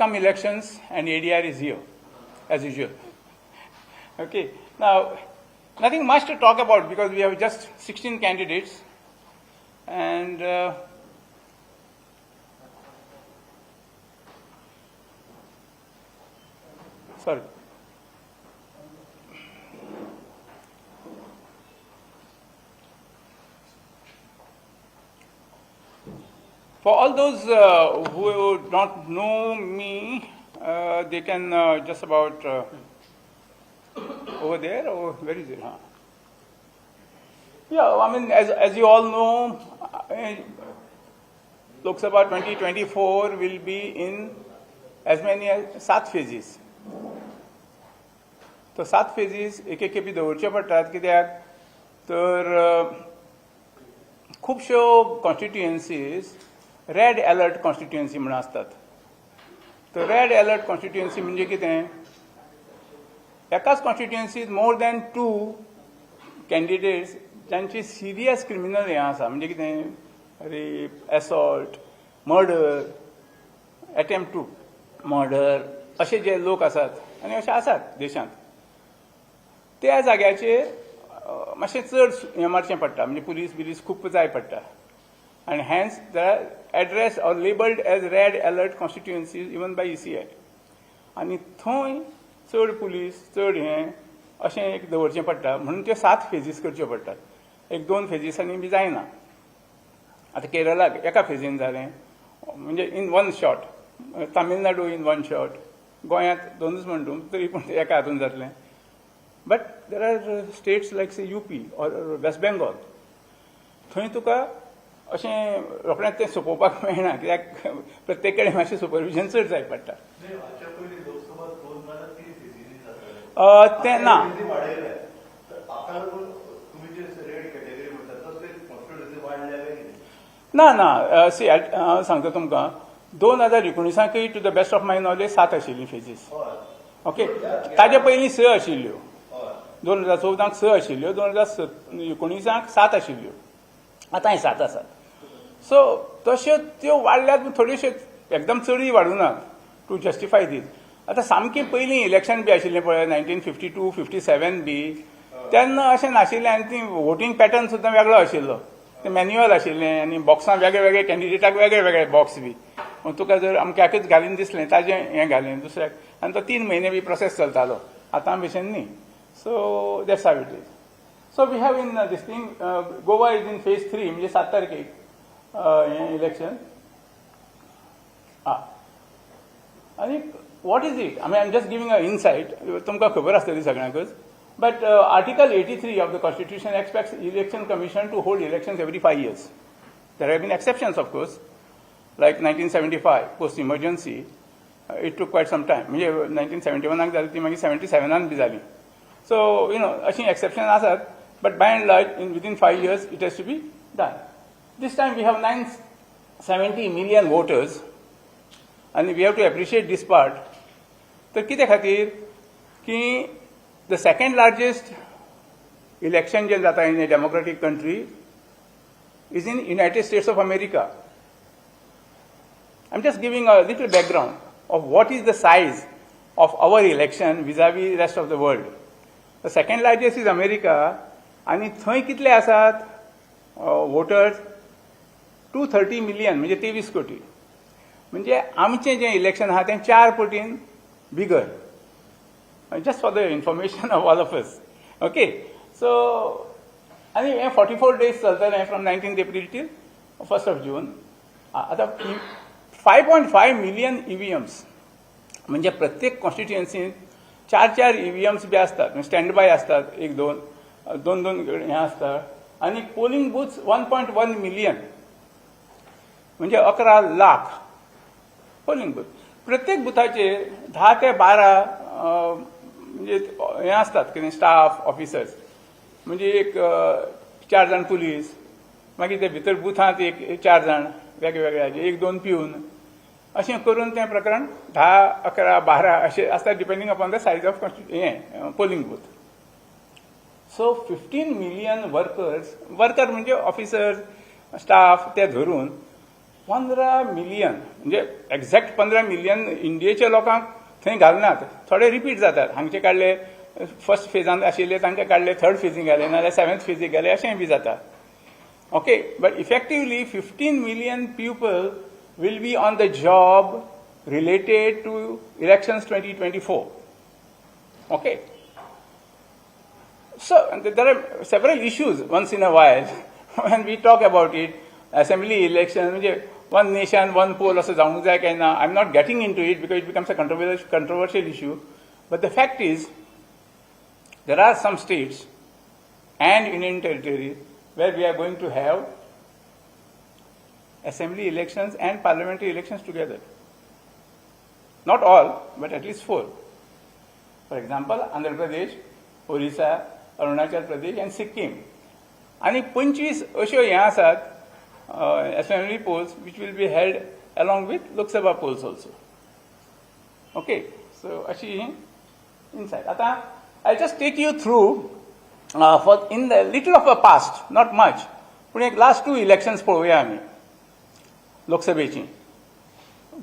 come elections, and ADR is here, as usual. Okay. Now, nothing much to talk about because we have just 16 candidates, and sorry. For all those who don't know me, they can just about over there, or where is it? Huh? Yeah, I mean, as you all know, Lok Sabha 2024 will be in as many as 7 phases. So 7 phases एक खेपी दवरचे पडटात कित्याक तर खुबश्यो constituencies red alert constituency म्हणून असतात. तर red alert constituency म्हणजे कितें? एकाच कॉन्स्टिट्युएन्सीत मोर दॅन 2 कॅन्डिडेट्स जांची सिरियस क्रिमिनल हें आसा, म्हणजे कितें rape, assault, murder, attempt to murder अशे जे लोक आसात आनी अशे आसात देशांत, त्या जाग्याचेर मातशें चड हें मारचें पडटा, म्हणजे पुलीस खूब जाय पडटा. And hence they are addressed or labeled as red alert constituencies even by ECI. आणि थंय चड पुलीस चड हें अशें एक दवरचें पडटा म्हणून त्यो 7 फेजीस करच्यो पडटात. 1-2 फेजीसांनी बी जायना. आतां केरळाक एका फेजीन जालें, म्हणजे इन 1 शॉट, तामिळनाडू इन 1 शॉट, गोंयांत 2च म्हणटा तरी पूण एका हातून जातलें. बट देर आर स्टेट्स लायक से UP और वेस्ट बेंगॉल, थंय तुका अशें रोखडेंच तें सोंपोवपाक मेळना, कित्याक प्रत्येक कडेन मातशें सुपरविजन चड जाय पडटा. तें ना, ना सी हांव सांगता तुमकां, 2019 to the best of my knowledge 7 आशिल्ली फेजीस. ओके, ताजे पयलीं 6 आशिल्ल्यो, 2014 6 आशिल्ल्यो, 2019 7 आशिल्ल्यो, आतांय 7 आसात. सो तश्यो त्यो वाडल्यात, थोड्योश्यो एकदम चडूय वाडूनात टू जस्टिफाय दीस. आतां सामकें पयलीं इलेक्शन बी आशिल्लें पळय 1952-57 बी, तेन्ना अशें नाशिल्लें आनी ती वोटींग पॅटर्न सुद्दां वेगळो आशिल्लो. तें मॅन्युअल आशिल्लें आनी बॉक्सां वेगळे वेगळे कॅन्डिडेटाक वेगळे वेगळे बॉक्स बी. तुका जर अमक्याकच घालीन दिसलें ताजें हें घालीन दुसऱ्याक, आनी तो 3 म्हयने बी प्रोसेस चलतालो. आतां भशेन न्ही. So that's how it is. So we have in this thing, Goa is in phase 3, म्हणजे 7 तारखेक इलेक्शन. आनी what is it? I am just giving a insight, तुमकां खबर आसतली सगळ्यांकच. But article 83 of the constitution expects election commission to hold elections every 5 years. There have been exceptions, of course, like 1975, post emergency. It took quite some time. म्हणजे 1971 जाली ती मागीर 77 B जाली. So, अशी exception आसात, but by and large, within 5 years, it has to be done. This time we have 970 million voters, and we have to appreciate this part. तर कितें खातीर की the second largest election जे जाता in a democratic country is in United States of America. I'm just giving a little background of what is the size of our election vis-a-vis rest of the world. The second largest is America, आणि थंय कितले आसात voters? 230 million, म्हणजे 23 कोटी. म्हणजे आमचें जें election आहा तें 4 पटीन बिगर. Just for the information of all of us. Okay, so आनी हें 44 days चलतलें from 19th April till 1st June. आतां 5.5 million EVMs, म्हणजे प्रत्येक कॉन्स्टिट्युएन्सीन 4 EVMs बी असतात, स्टँड बाय असतात, 1-2 हें असतात. आनी पोलिंग बुथ्स 1.1 million, म्हणजे 11 लाख पोलिंग बूथ. प्रत्येक बुथाचेर 10 ते 12 म्हणजे हें असतात कितें स्टाफ ऑफिसर्स, म्हणजे एक 4 जाण पुलीस, मागीर ते भितर बुथांत एक 4 जाण वेगवेगळ्याचे, 1-2 पिवन, अशें करून तें प्रकरण 10, 11, 12 अशें आसता, depending upon the size of हें पोलिंग बूथ. सो 15 million वर्कर म्हणजे ऑफिसर्स, स्टाफ ते धरून 15 मिलियन म्हणजे एक्झॅक्ट 15 मिलियन इंडियेच्या लोकांक थंय घालनात. थोडे रिपीट जातात. हांगचे काडले फर्स्ट फेजान आशिल्ले तांचे काडले थर्ड फेजीक घाले नाजाल्यार सेवेंथ फेजीक घाले अशेंय बी जाता. Okay, but effectively 15 million people will be on the job related to elections 2024. Okay. So there are several issues once in a while when we talk about it. Assembly elections, one nation, one poll, also I'm not getting into it because it becomes a controversial issue. But the fact is, there are some states and union territories where we are going to have assembly elections and parliamentary elections together. Not all, but at least 4. For example, Andhra Pradesh, Orissa, Arunachal Pradesh and Sikkim. And 25 अश्यो हे आसात assembly polls which will be held along with Lok Sabha polls also. Okay, so अशी inside. Ata I'll just take you through for in the little of a past, not much. पण एक last 2 elections पळोवया आमी लोकसभेची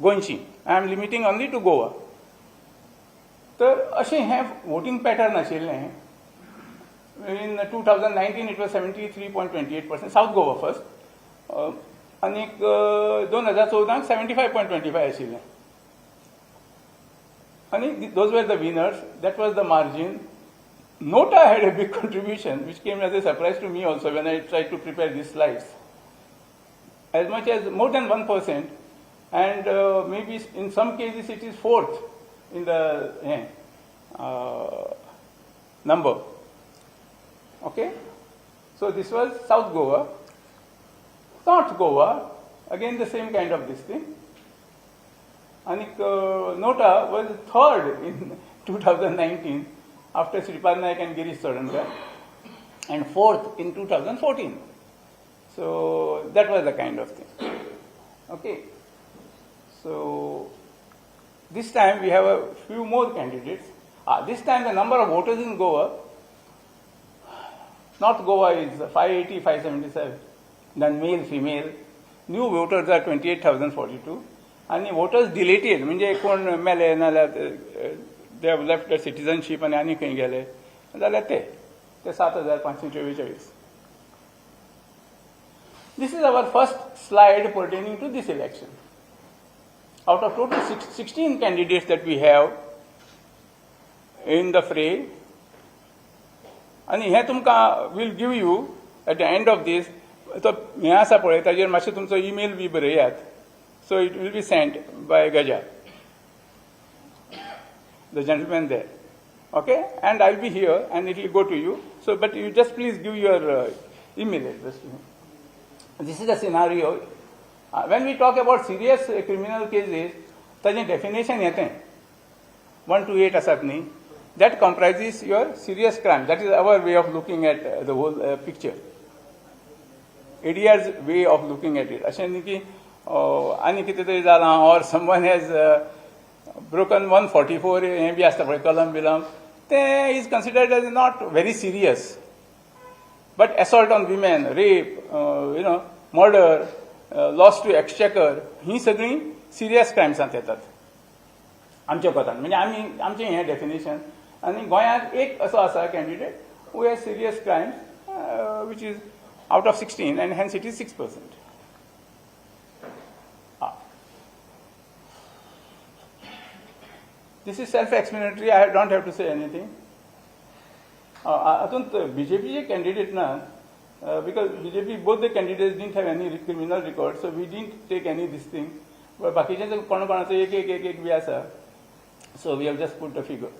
गोंयची. I am limiting only to Goa. तर अशें हें voting pattern आशिल्लें. In 2019 it was 73.28%, South Goa first. आनी 2014 75.25 आशिल्लें. And those were the winners. That was the margin. Nota had a big contribution, which came as a surprise to me also when I tried to prepare these slides. As much as more than 1%, and maybe in some cases it is 4th in the number. Okay? So this was South Goa. North Goa, again the same kind of this thing. And Nota was 3rd in 2019 after Sripad Naik and Girish Chodankar, and 4th in 2014. So that was the kind of thing. Okay. So this time we have a few more candidates. This time the number of voters in Goa, North Goa is 580, 577, then male, female. New voters are 28,042. And voters deleted, म्हणजे कोण मेले नाल्यार they have left their citizenship and आनी खंय गेले जाल्यार ते 7,544. This is our first slide pertaining to this election. Out of total 16 candidates that we have in the fray, and हे तुमकां will give you at the end of this, तो हे आसा पळय ताजेर मातशें तुमचो email बी बरयात. So it will be sent by Gaja, the gentleman there. Okay? And I'll be here and it will go to you. So, but you just please give your email address to me. This is the scenario. When we talk about serious criminal cases, ताजें definition येतें 128 आसात न्ही, that comprises your serious crime. That is our way of looking at the whole picture. ADR's way of looking at it. अशें न्ही की आनी कितें तरी जालां, or someone has broken 144 हें बी आसता पळय कलम बिलम, तें is considered as not very serious. But assault on women, rape, murder, loss to exchequer, ही सगळीं सिरियस क्रायम्सांत येतात आमच्या कोतान. म्हणजे आमचें हें डेफिनेशन. आनी गोंयांत एक असो आसा candidate who has serious crimes which is out of 16 and hence it is 6%. This is self-explanatory. I don't have to say anything. Atun BJP candidate na, because BJP both the candidates didn't have any criminal record, so we didn't take any this thing. But बाकीचे कोणाचो एक B आसा, so we have just put the figure.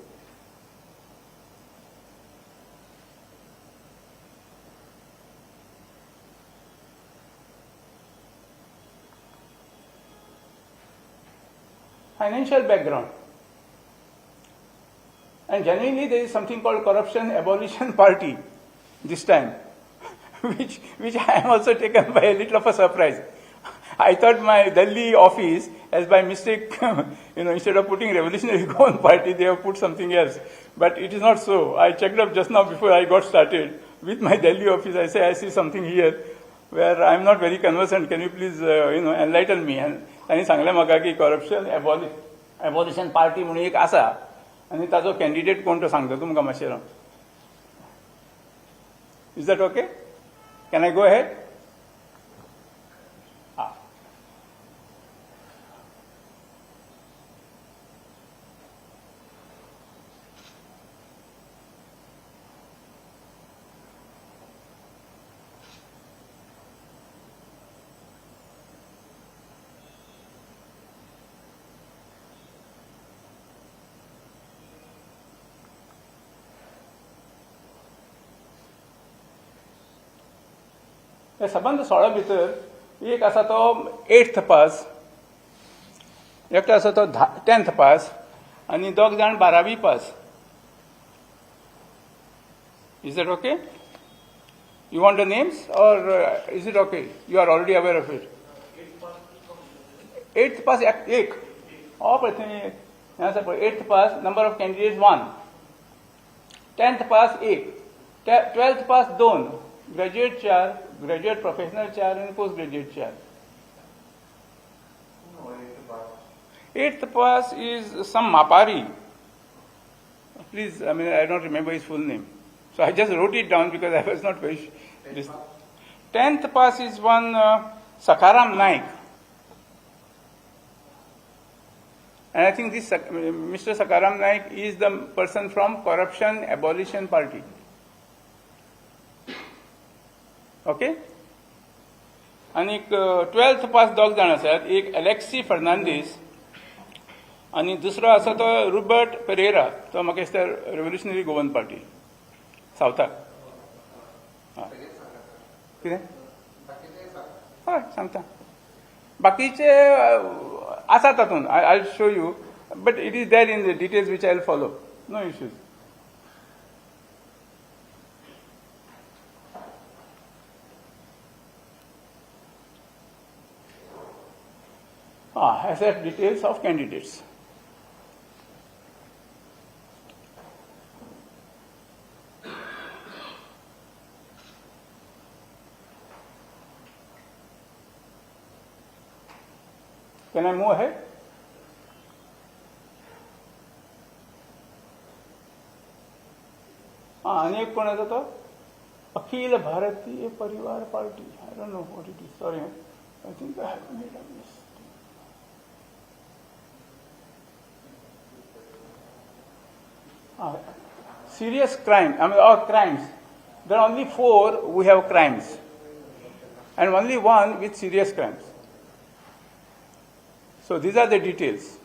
Financial background. And genuinely there is something called Corruption Abolition Party this time, which I am also taken by a little of a surprise. I thought my Delhi office, as by mistake, instead of putting Revolutionary Goan Party, they have put something else. But it is not so. I checked up just now before I got started with my Delhi office. I say, I see something here. where I am not very conversant. Can you please, enlighten me? And तांणी सांगलें म्हाका की corruption abolition party म्हणून एक आसा आनी ताजो candidate कोण तो सांगता तुमकां मातशें Ravan. Is that okay? Can I go ahead? त्या सबंद 16 भितर एक आसा तो 8th पास, एकटो आसा तो 10th पास आनी दोग जाण 12वी पास. Is that okay? You want the names or is it okay? You are already aware of it. 8th pass एक. Oh, but 8th pass number of candidates 1. 10th pass 1. 12th pass 2. Graduate 4, graduate professional 4 and postgraduate 4. 8th pass is some Mapari. Please, I don't remember his full name. So I just wrote it down because I was not very sure. 10th pass is one Sakaram Naik. And I think this Mr. Sakaram Naik is the person from Corruption Abolition Party. Okay? आणि 12th पास दोग जाण आसात. एक Alexei Fernandes आणि दुसरो आसा तो Robert Pereira. तो म्हाका दिसता रेव्होल्युशनरी गोवन पार्टी सावथाक. कितें हय सांगता. बाकीचे आसा तातूंत. I will show you, but it is there in the details which I will follow. No issues. Asset details of candidates. Can I move ahead? आणि एक कोण आहे तो अखिल भारतीय परिवार party. I don't know what it is. Sorry, I think I have made a mistake. Serious crime, or crimes. There are only 4 who have crimes, and only 1 with serious crimes. So these are the details.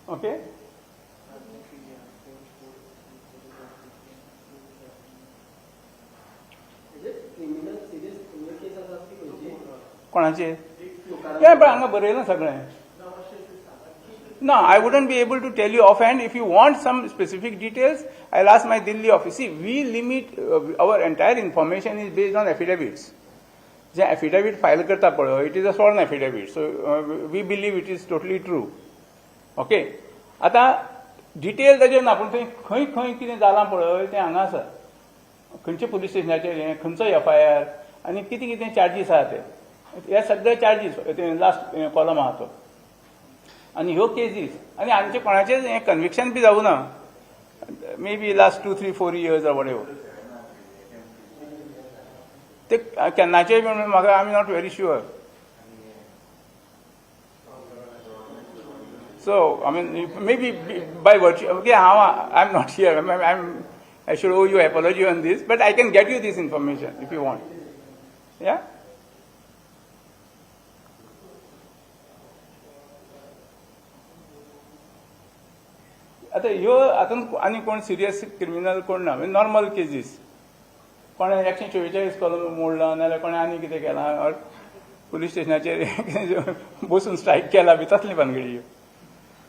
Okay? Is it criminal serious criminal cases असतील कोणाचे? Yeah, but हांगा बरयलां सगळें. No, I wouldn't be able to tell you offhand. If you want some specific details, I'll ask my Delhi office. See, we limit, our entire information is based on affidavits. The affidavit file karta pado, it is a sworn affidavit. So, we believe it is totally true. Okay? Ata, detail ताजेर ना, पूण खंय खंय कितें जालां पळय तें हांगा आसा. खंयचे पुलीस स्टेशनाचेर हें, खंयचो FIR, आनी कितें कितें चार्जीस आहा ते. हे सगळे चार्जीस, लास्ट कॉलम आहा तो. आणि ह्यो केसीस आणि आमचे कोणाचेच हे कन्विक्शन बी जावं ना. May be last 2, 3, 4 years or whatever. ते केन्नाचे बी म्हणून म्हाका I am not very sure. So maybe by virtue. Okay, I am not here. I should owe you apology on this, but I can get you this information if you want. Yeah? आता ह्यो हातून आनी कोण serious criminal कोण ना. Normal cases. कोणें 144 column मोडला नाल्यार कोणें आनी कितें केलां, ऑर पुलीस स्टेशनाचेर बसून स्ट्रायक केला बी तसली भानगडी.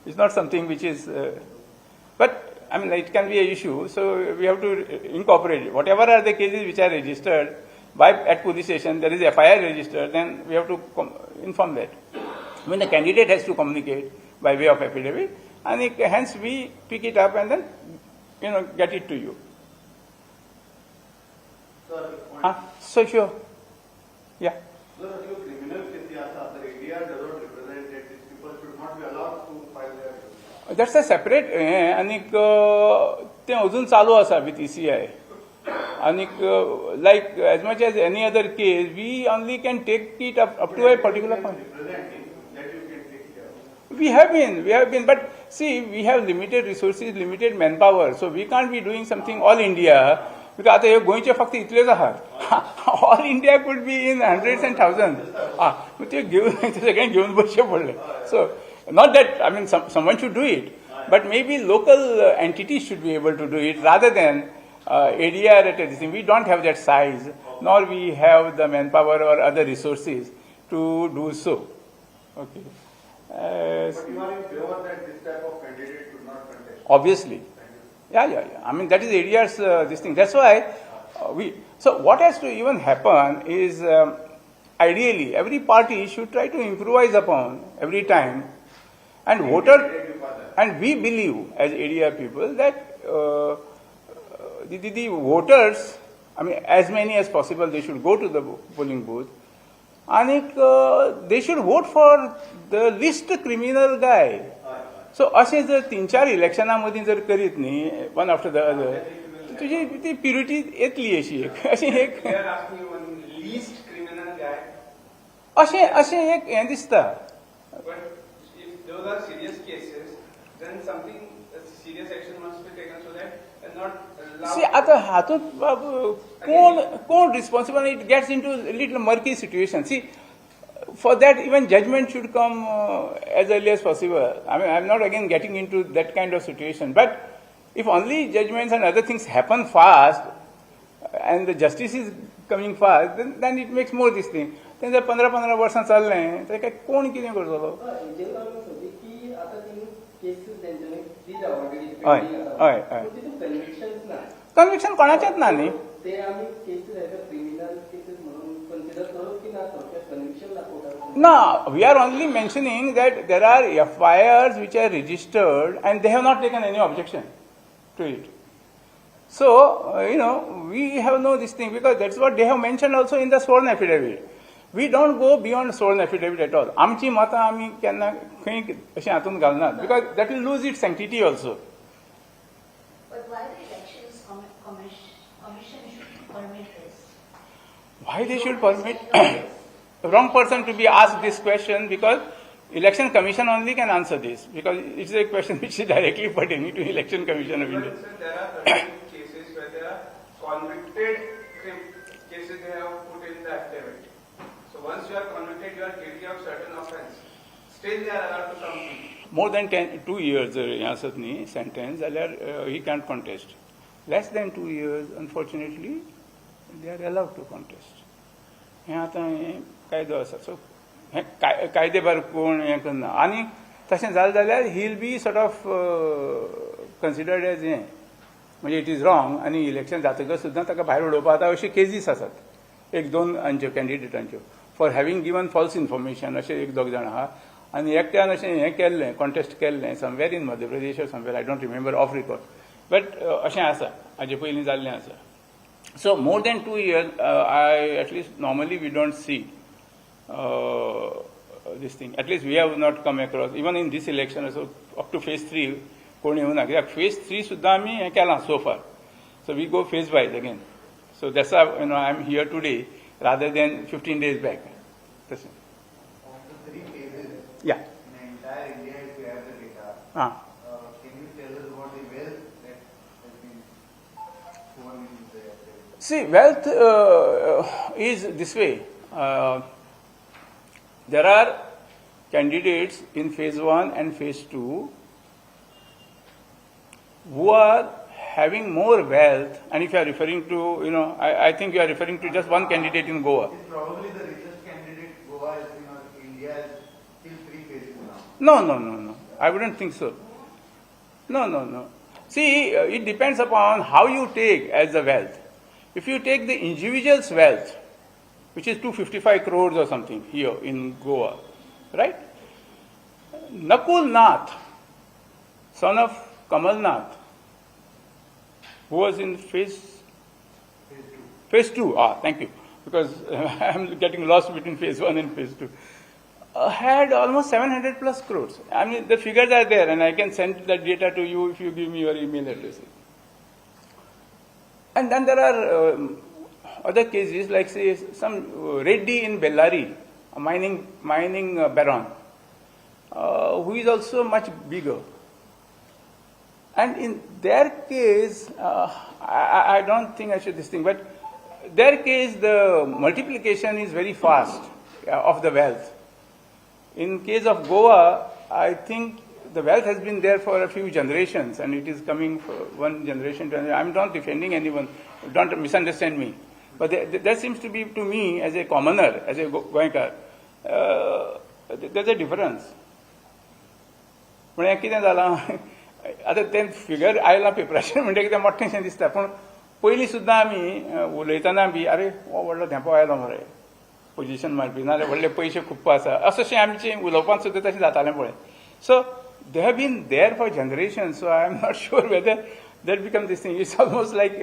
It's not something which is, but it can be an issue. So we have to incorporate whatever are the cases which are registered at police station. There is FIR registered. Then we have to inform that. When the candidate has to communicate by way of affidavit, and hence we pick it up and then get it to you. So sure. Yeah. Sir, criminal cases, the ADR does not represent that these people should not be allowed to file their case. That's a separate आणि ते अजून चालू आसा with ECI. And like as much as any other case, we only can take it up to a particular point. We have been, but see, we have limited resources, limited manpower, so we can't be doing something all India. Because आता हे गोंयचे फक्त इतलेच आहात. All India could be in hundreds and thousands. ते घेऊन ते सगळें घेऊन बसचे पडले. So not that I mean someone should do it, but maybe local entities should be able to do it rather than ADR at everything. We don't have that size, nor we have the manpower or other resources to do so. Okay. But you are in favor that this type of candidate should not contest? Obviously. Yeah. I mean, that is ADR's this thing. That's why so what has to even happen is ideally every party should try to improvise upon every time and and we believe as ADR people that the voters, I mean, as many as possible, they should go to the polling booth and they should vote for the least criminal guy. So असे जर 3-4 इलेक्शनांमधीं जर करीत न्ही one after the other तुजी ती purity येतली अशी एक अशें एक हें दिसता. See, आता हातूंत कोण responsible? It gets into a little murky situation. See, for that even judgment should come as early as possible. I mean, I'm not again getting into that kind of situation. But if only judgments and other things happen fast and the justice is coming fast, then it makes more this thing. Then जर 15 वर्सां चाललें तर काय कोण कितें करतलो? हय. Conviction कोणाचेंच ना न्ही. No, we are only mentioning that there are FIRs which are registered and they have not taken any objection to it. So, we have no this thing because that's what they have mentioned also in the sworn affidavit. We don't go beyond sworn affidavit at all. आमची मतां आमी केन्ना खंय अशें हातूंत घालनात because that will lose its sanctity also. But why the elections commission should permit this? Why they should permit? Wrong person to be asked this question because election commission only can answer this because it's a question which is directly pertaining to election commission of India. There are certain cases where there are convicted cases they have put in the affidavit. So once you are convicted, you are guilty of certain offence. Still they are allowed to come. More than 2 years sentence, he can't contest. Less than 2 years, unfortunately, they are allowed to contest. कायदो आसा सो हें कायदेभार कोण हें करना आनी तशें जालें जाल्यार he'll be sort of considered as हें म्हणजे इट इज रॉंग आनी इलेक्शन जातकच सुद्दां ताका भायर उडोवपा जाता अशे केसीस आसात 1-2 हांच्यो कॅन्डिडेटांच्यो for having given false information अशे 1-2 जाण आहा आनी एकट्यान अशें हें केल्लें कॉन्टेस्ट केल्लें somewhere in Madhya Pradesh somewhere I don't remember of record but अशें आसा हाजे पयलीं जाल्लें आसा. So more than 2 years, at least normally we don't see this thing. At least we have not come across. Even in this election, so up to phase 3, कोण येवना कित्याक phase 3 सुद्दां आमी हें केलां so far. So we go phase wise again. So that's why I'm here today rather than 15 days back. That's it. Of the 3 phases, Yeah. in entire India, if you have the data, can you tell us about the wealth that has been shown in the affidavit? See, wealth is this way. There are candidates in phase 1 and phase 2 who are having more wealth, and if you are referring to, I think you are referring to just one candidate in Goa. It's probably the richest candidate Goa is, India is still 3 phases now. No. I wouldn't think so. No. See, it depends upon how you take as the wealth. If you take the individual's wealth, which is 255 crores or something here in Goa, right? Nakul Nath, son of Kamal Nath, who was in phase Phase 2, thank you, because I'm getting lost between phase 1 and phase 2. Had almost 700 plus crores. I mean, the figures are there, and I can send that data to you if you give me your email address. And then there are other cases, like say some Reddy in Bellary, a mining baron, who is also much bigger. And in their case, I don't think I should this thing, but their case, the multiplication is very fast of the wealth. In case of Goa, I think the wealth has been there for a few generations, and it is coming for one generation to another. I'm not defending anyone, don't misunderstand me. But there seems to be, to me, as a commoner, as a goenkar, there's a difference. म्हणजे कितें जालां आतां तें figure आयलां पेपराचेर म्हणजे कितें मोठेंशें दिसता पूण पयलीं सुद्दां आमी उलयतना बी आरे हो व्हडलो धेंपो आयलो मरे पोजिशन मारपी नाजाल्यार व्हडले पयशे खूब आसा अशें आमचें उलोवपाक सुद्दां तशें जातालें पळय so they have been there for generation so I am not sure whether that become this thing it's almost like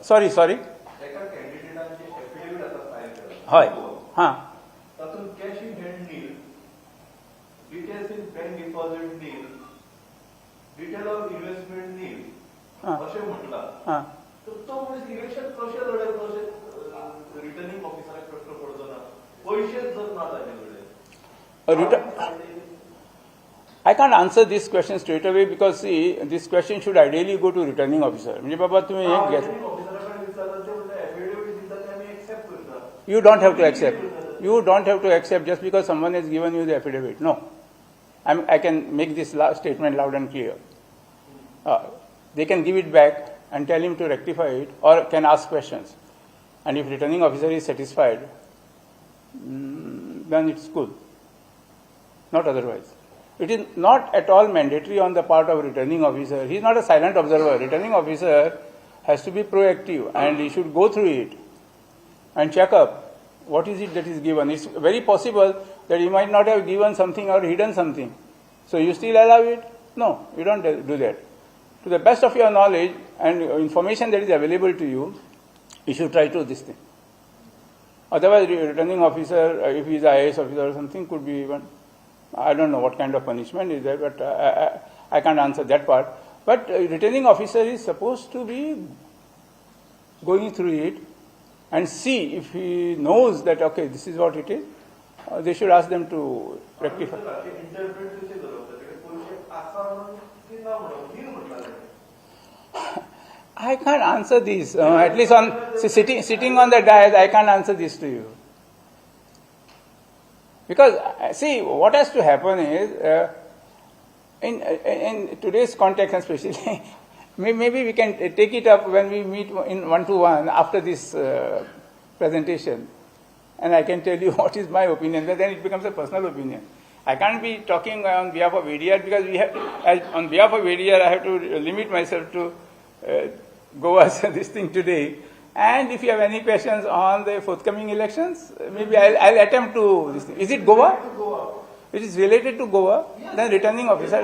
sorry sorry हय हां तातूंत cash in hand nil details in bank deposit nil detail of investment nil अशें म्हटलां तर तो मनीस election कशें लढेल कशें रिटर्निंग ऑफिसराक प्रश्न पडचो ना पयशेच जर ना ताजे कडेन I can't answer this question straight away because see, this question should ideally go to returning officer. म्हणजे बाबा तुम्ही एक guess. You don't have to accept. You don't have to accept just because someone has given you the affidavit. No. I can make this statement loud and clear. They can give it back and tell him to rectify it or can ask questions. And if returning officer is satisfied, then it's cool. Not otherwise. It is not at all mandatory on the part of returning officer. He is not a silent observer. Returning officer has to be proactive and he should go through it and check up what is it that is given. It's very possible that he might not have given something or hidden something. So you still allow it? No, you don't do that. To the best of your knowledge and information that is available to you, you should try to do this thing. Otherwise, returning officer, if he is an IAS officer or something, could be even, I don't know what kind of punishment is there, but I can't answer that part. But returning officer is supposed to be going through it and see if he knows that, okay, this is what it is. They should ask them to rectify. I can't answer this. At least on sitting on the dais, I can't answer this to you. Because, see, what has to happen is, in today's context especially, maybe we can take it up when we meet in one-to-one after this presentation. And I can tell you what is my opinion, but then it becomes a personal opinion. I can't be talking on behalf of ADR because on behalf of ADR I have to limit myself to Goa's this thing today. And if you have any questions on the forthcoming elections, maybe I'll attempt to this thing. Is it Goa? It is related to Goa. Yes. Then returning officer.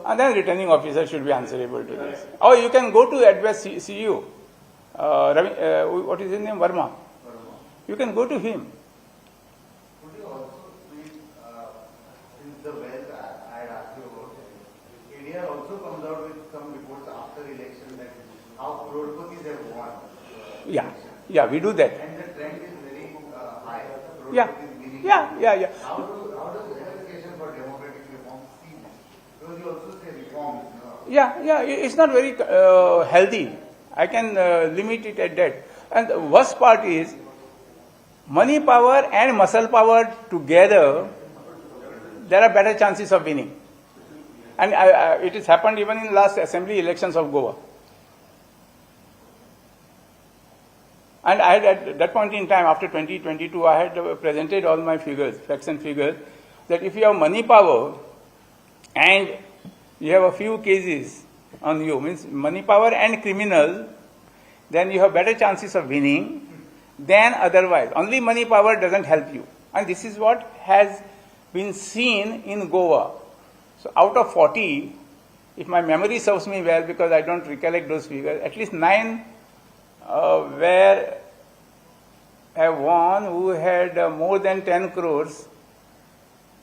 And then returning officer should be answerable to this. Or you can go to address CU. What is his name? Verma. You can go to him. Could you also please, since the wealth I had asked you about, ADR also comes out with some reports after election that how crores have won. Yeah, we do that. And the trend is very high. Yeah. How does the Association for Democratic Reform see this? Because you also say reforms. Yeah, it's not very healthy. I can limit it at that. And the worst part is, money power and muscle power together, there are better chances of winning. And it has happened even in last assembly elections of Goa. And I had, at that point in time, after 2022, I had presented all my figures, facts and figures, that if you have money power and you have a few cases on you, means money power and criminal, then you have better chances of winning than otherwise. Only money power doesn't help you. And this is what has been seen in Goa. So out of 40, if my memory serves me well, because I don't recollect those figures, at least 9 were have won who had more than 10 crores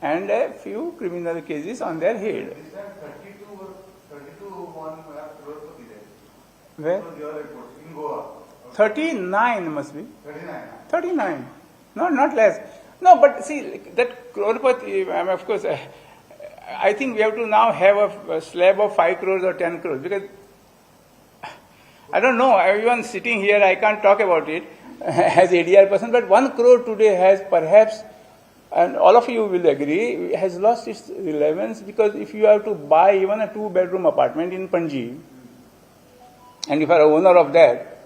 and a few criminal cases on their head. This time 32 1 crore to be there. Where? So your reports in Goa. 39 must be. 39. 39. No, not less. No, but see, that crorepati, of course, I think we have to now have a slab of 5 crores or 10 crores, because I don't know, everyone sitting here, I can't talk about it as ADR person, but 1 crore today has perhaps, and all of you will agree, has lost its relevance, because if you have to buy even a 2-bedroom apartment in Panji, and if you are an owner of that,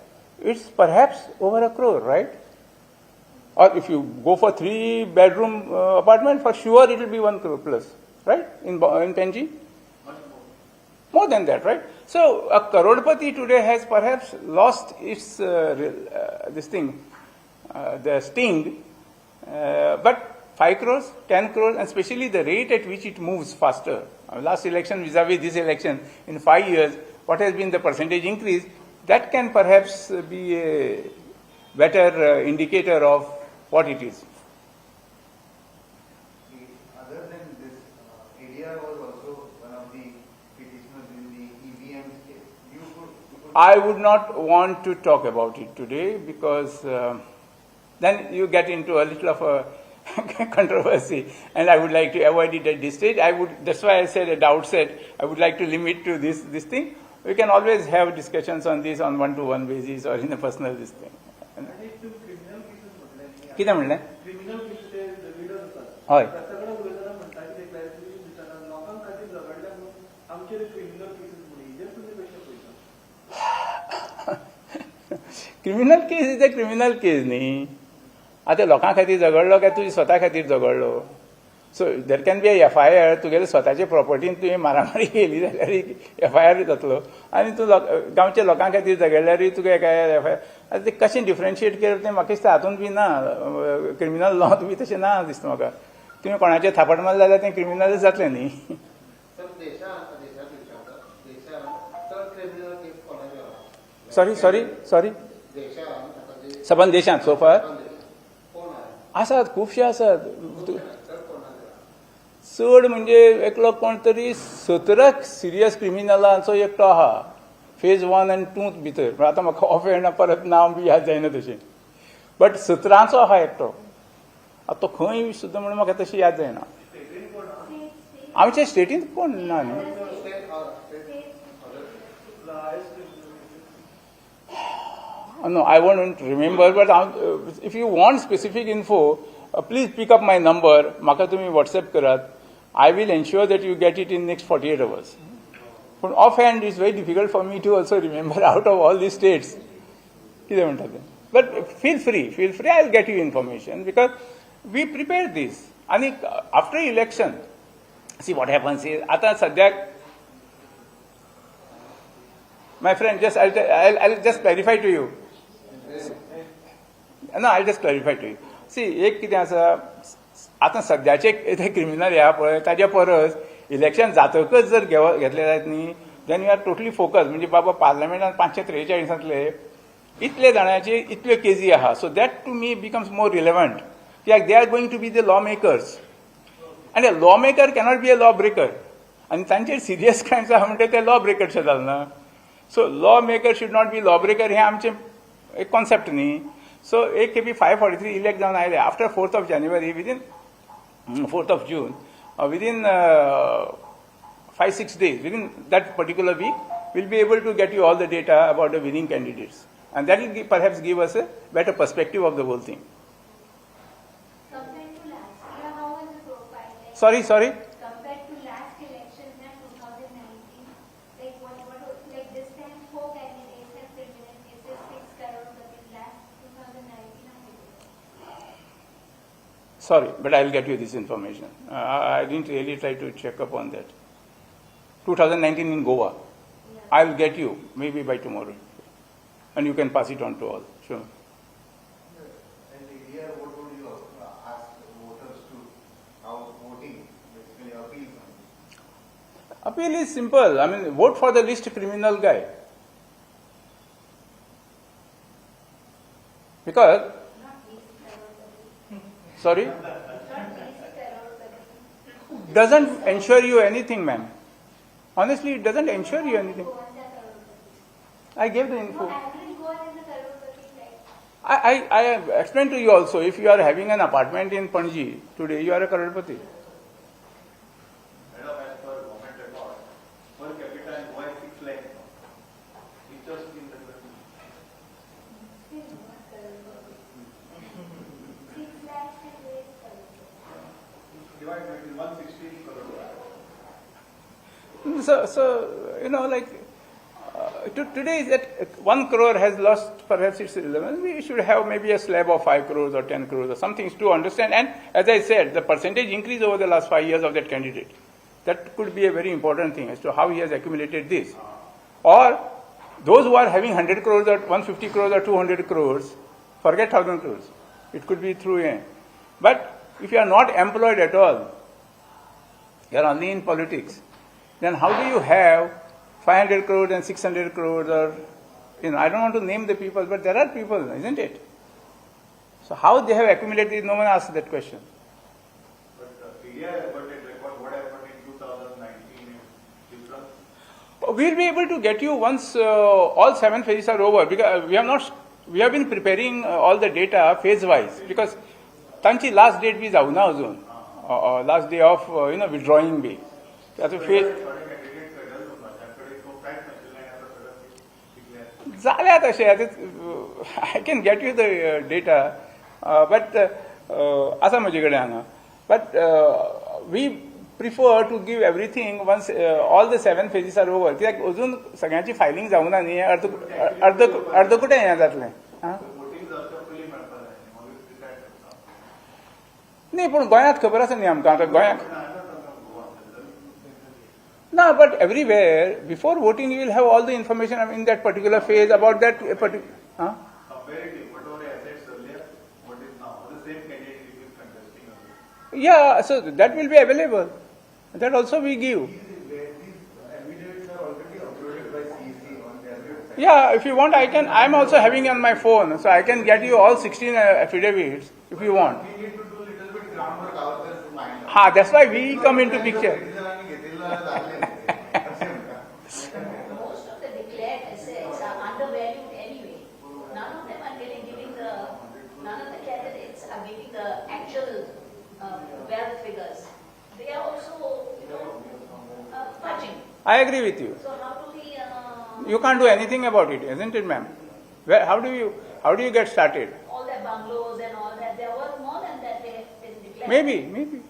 it's perhaps over 1 crore, right? Or if you go for 3-bedroom apartment, for sure it will be 1 crore plus, right? In Panji? More than that, right? So a crorepati today has perhaps lost its the sting, but 5 crores, 10 crores, and especially the rate at which it moves faster. Last election vis-a-vis this election, in 5 years, what has been the percentage increase? That can perhaps be a better indicator of what it is. Other than this, ADR was also one of the petitioners in the EVM case. I would not want to talk about it today, because then you get into a little of a controversy, and I would like to avoid it at this stage. That's why I said at the outset, I would like to limit to this thing. We can always have discussions on this on one-to-one basis or in a personal this thing. कितें म्हणलें? Criminal केसीचे window आसात. हय. ताका उलयतना म्हणटा की clarification दितना लोकां खातीर झगडल्या म्हणून आमचेर क्रिमिनल केसीस म्हणून हेजेर तुमी कशें पळयता? Criminal case is a criminal case न्ही. आतां लोकां खातीर झगडलो काय तुजी स्वता खातीर झगडलो. सो देर कॅन बी ए FIR, तुगेले स्वताचे प्रॉपर्टीन तुवें मारामारी केली जाल्यार FIR जातलो, आनी तूं गांवच्या लोकां खातीर झगडल्यारूय तुका FIR. आतां ते कशें डिफरन्शिएट केलें तें म्हाका दिसता हातूंत बी ना, क्रिमिनल लॉत बी तशें ना दिसता म्हाका. तुवें कोणाचें थापट मारलें जाल्यार तें क्रिमिनलच जातलें न्ही. सॉरी सबंद देशांत सोफार आसात, खुबशे आसात. चड म्हणजे एकलो कोण तरी 17 सिरियस क्रिमिनलांचो एकटो आहा, फेज 1 आनी 2 भितर. आतां म्हाका ऑफ हँड परत नांव बी याद जायना तशें, बट 17चो आहा एकटो. आतां तो खंय सुद्दां म्हणून म्हाका तशी याद जायना. आमच्या स्टेटींत कोण ना न्ही. No, I won't remember, but if you want specific info, please pick up my number. Maka tumi WhatsApp karat. I will ensure that you get it in next 48 hours. But offhand, it's very difficult for me to also remember out of all these states. But feel free. I'll get you information, because we prepare this. And after election, see what happens is, ata sadyak, my friend, I'll just clarify to you. No, I'll just clarify to you. See, एक कितें आसा, आतां सद्याचे criminal ह्या पळय ताच्या परस election जातकच जर घेतले जायत न्ही, then you are totally focus. म्हणजे बाबा पार्लमेंटान 543 इतले जाणांचे इतल्यो केसी आहा. So that to me becomes more relevant, कित्याक they are going to be the law makers, आनी a law maker cannot be a law breaker. आनी तांचेर सिरियस क्रायम्स आहा म्हणजे ते लॉ ब्रेकरशे जालना. So law maker should not be law breaker, हें आमचें एक कॉन्सेप्ट न्ही. सो एक खेपी 543 इलेक्ट जावन आयले. After 4th of January, within 4th of June, within 5-6 days, within that particular week, we'll be able to get you all the data about the winning candidates. And that will perhaps give us a better perspective of the whole thing. Compared to last year, how was the profile? Like, Sorry? compared to last elections in 2019, like this time 4 candidates have criminal cases, 6 crore, but in last 2019, how was it? Sorry, but I'll get you this information. I didn't really try to check up on that. 2019 in Goa. Yeah. I'll get you maybe by tomorrow. And you can pass it on to all. Sure. And here, what would you ask voters to, how voting, basically appeal from? Appeal is simple. I mean, vote for the least criminal guy. Because, sorry, doesn't ensure you anything, ma'am. Honestly, it doesn't ensure you anything. I gave the info. I explained to you also, if you are having an apartment in Panji, today you are a crorepati. Madam, as per government record, per capita in Goa is 6 lakh. Richest in the country. Divide between 116 crore. So you know, like, today that 1 crore has lost perhaps its relevance. We should have maybe a slab of 5 crores or 10 crores or something to understand. And as I said, the percentage increase over the last 5 years of that candidate. That could be a very important thing as to how he has accumulated this. Or those who are having 100 crores or 150 crores or 200 crores, forget 1,000 crores. It could be through a. But if you are not employed at all, you are only in politics, then how do you have 500 crores and 600 crores or, you know, I don't want to name the people, but there are people, isn't it? So how they have accumulated, no one asked that question. But ADR budget record, what happened in 2019 is different. We'll be able to get you once all 7 phases are over, because we have been preparing all the data phase wise, because Tanchi last date is now zone, last day of withdrawing be. That's a phase. I can get you the data, but we prefer to give everything once all the 7 phases are over. कित्याक अजून सगळ्यांची filing जावना न्ही, अर्ध कुठे हें जातलें. न्ही पूण गोंयांत खबर आसा न्ही आमकां आतां गोंयांत. No, but everywhere, before voting, you will have all the information in that particular phase about that particular. Comparative, whatever assets earlier, what is now, the same candidate is contesting. Yeah, so that will be available. That also we give. These affidavits are already uploaded by CEC on their website. Yeah, if you want, I'm also having on my phone, so I can get you all 16 affidavits if you want. We need to do little bit groundwork ourselves to find out. That's why we come into picture. Most of the declared assets are undervalued anyway. None of them are none of the candidates are giving the actual wealth figures. They are also, fudging. I agree with you. So how do we? You can't do anything about it, isn't it, ma'am? How do you get started? All their bungalows and all that, they are worth more than that they have been declared. Maybe.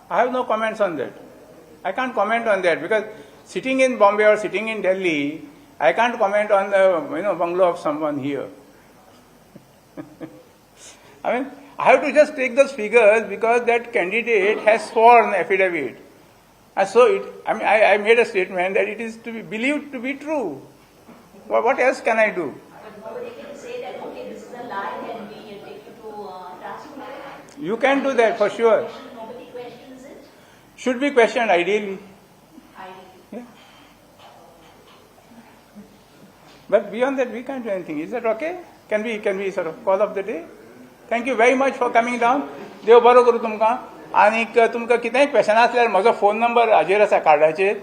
I have no comments on that. I can't comment on that because sitting in Bombay or sitting in Delhi, I can't comment on the bungalow of someone here. I mean, I have to just take those figures because that candidate has sworn affidavit. And so I made a statement that it is to be believed to be true. What else can I do? But nobody can say that, okay, this is a lie and we take you to task for it. You can do that for sure. Nobody questions it. Should be questioned ideally. Yeah. But beyond that, we can't do anything. Is that okay? Can we sort of call off the day? Thank you very much for coming down. देव बरो करूं तुमकां. आनीक तुमकां कितेंय question आसल्यार म्हजो phone number हाजेर आसा कार्डाचेर.